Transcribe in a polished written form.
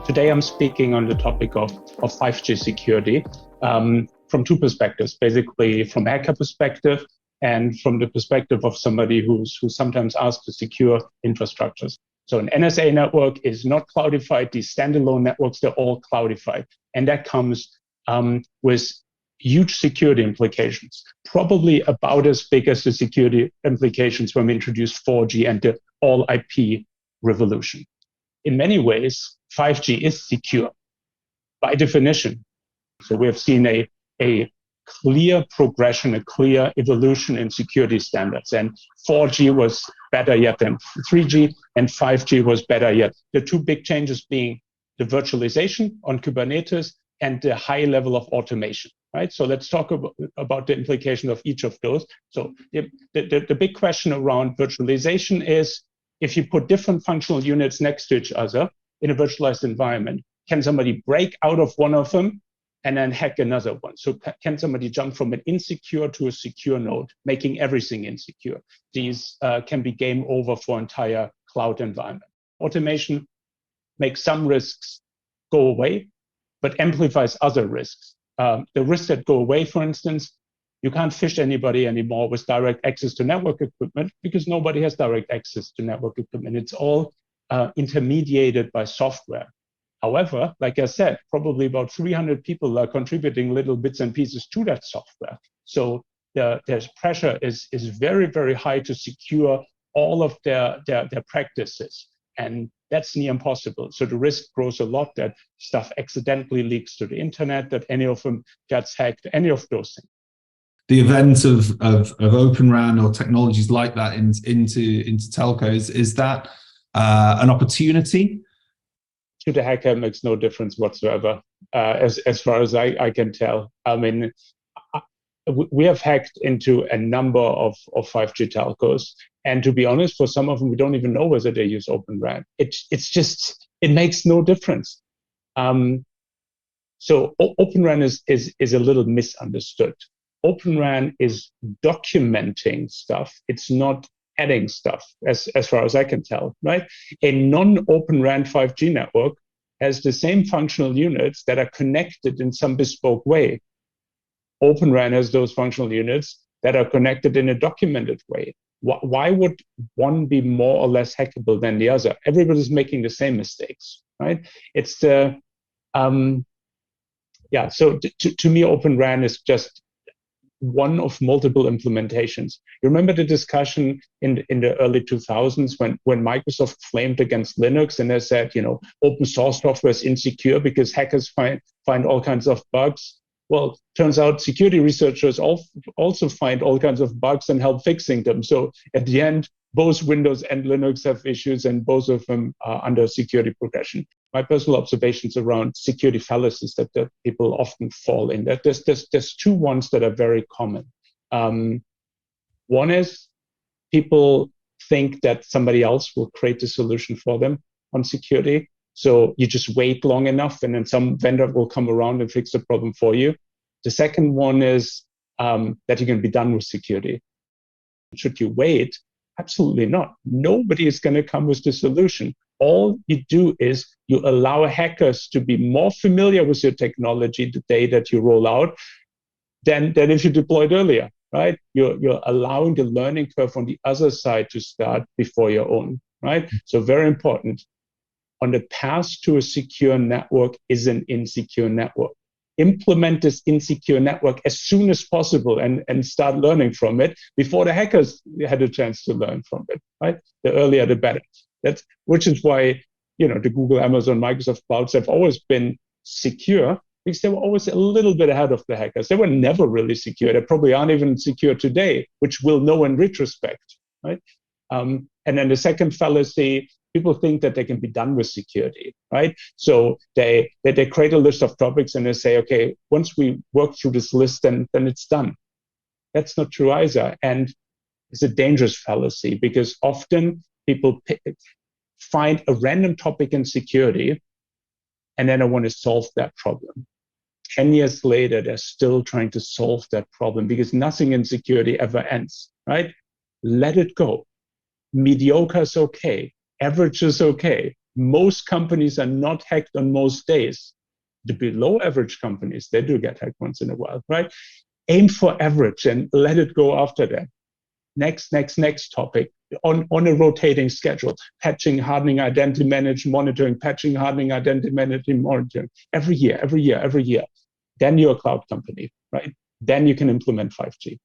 Today, I'm speaking on the topic of 5G security from two perspectives, basically from a hacker perspective and from the perspective of somebody who's sometimes asked to secure infrastructures. So an NSA network is not cloudified. These standalone networks, they're all cloudified. And that comes with huge security implications, probably about as big as the security implications when we introduced 4G and the all IP revolution. In many ways, 5G is secure by definition. So we have seen a clear progression, a clear evolution in security standards. And 4G was better yet than 3G, and 5G was better yet. The two big changes being the virtualization on Kubernetes and the high level of automation, right? So let's talk about the implication of each of those. So the big question around virtualization is, if you put different functional units next to each other in a virtualized environment, can somebody break out of one of them and then hack another one? So can somebody jump from an insecure to a secure node, making everything insecure? These can be game over for entire cloud environment. Automation makes some risks go away, but amplifies other risks. The risks that go away, for instance, you can't phish anybody anymore with direct access to network equipment because nobody has direct access to network equipment. It's all intermediated by software. However, like I said, probably about 300 people are contributing little bits and pieces to that software. So there's pressure is very, very high to secure all of their practices. And that's near impossible. So the risk grows a lot that stuff accidentally leaks to the internet, that any of them gets hacked, any of those things. The event of Open RAN or technologies like that into telcos, is that an opportunity? To the hacker, it makes no difference whatsoever, as far as I can tell. I mean, we have hacked into a number of 5G telcos, and to be honest, for some of them, we don't even know whether they use Open RAN. It makes no difference. So Open RAN is a little misunderstood. Open RAN is documenting stuff. It's not adding stuff, as far as I can tell, right? A non-Open RAN 5G network has the same functional units that are connected in some bespoke way. Open RAN has those functional units that are connected in a documented way. Why would one be more or less hackable than the other? Everybody's making the same mistakes, right? It's the, so to me, Open RAN is just one of multiple implementations. You remember the discussion in the early 2000s when Microsoft flamed against Linux and they said, open source software is insecure because hackers find all kinds of bugs. Well, turns out security researchers also find all kinds of bugs and help fixing them. So at the end, both Windows and Linux have issues, and both of them are under security progression. My personal observations around security fallacies that people often fall in. That there's two ones that are very common. One is people think that somebody else will create the solution for them on security. So you just wait long enough, and then some vendor will come around and fix the problem for you. The second one is that you're going to be done with security. Should you wait? Absolutely not. Nobody is going to come with the solution. All you do is you allow hackers to be more familiar with your technology the day that you roll out than if you deployed earlier, right? You're allowing the learning curve on the other side to start before your own, right? So very important. On the path to a secure network is an insecure network. Implement this insecure network as soon as possible and start learning from it before the hackers had a chance to learn from it, right? The earlier, the better. Which is why, the Google, Amazon, Microsoft clouds have always been secure, because they were always a little bit ahead of the hackers. They were never really secure. They probably aren't even secure today, which we'll know in retrospect, right? And then the second fallacy, people think that they can be done with security, right? So they create a list of topics and they say, okay, once we work through this list, then it's done. That's not true either. And it's a dangerous fallacy because often people find a random topic in security and then I want to solve that problem. 10 years later, they're still trying to solve that problem because nothing in security ever ends, right? Let it go. Mediocre is okay. Average is okay. Most companies are not hacked on most days. The below average companies, they do get hacked once in a while, right? Aim for average and let it go after that. Next topic on a rotating schedule. Patching, hardening, identity management, monitoring, patching, hardening, identity management, monitoring. Every year. Then you're a cloud company, right? Then you can implement 5G.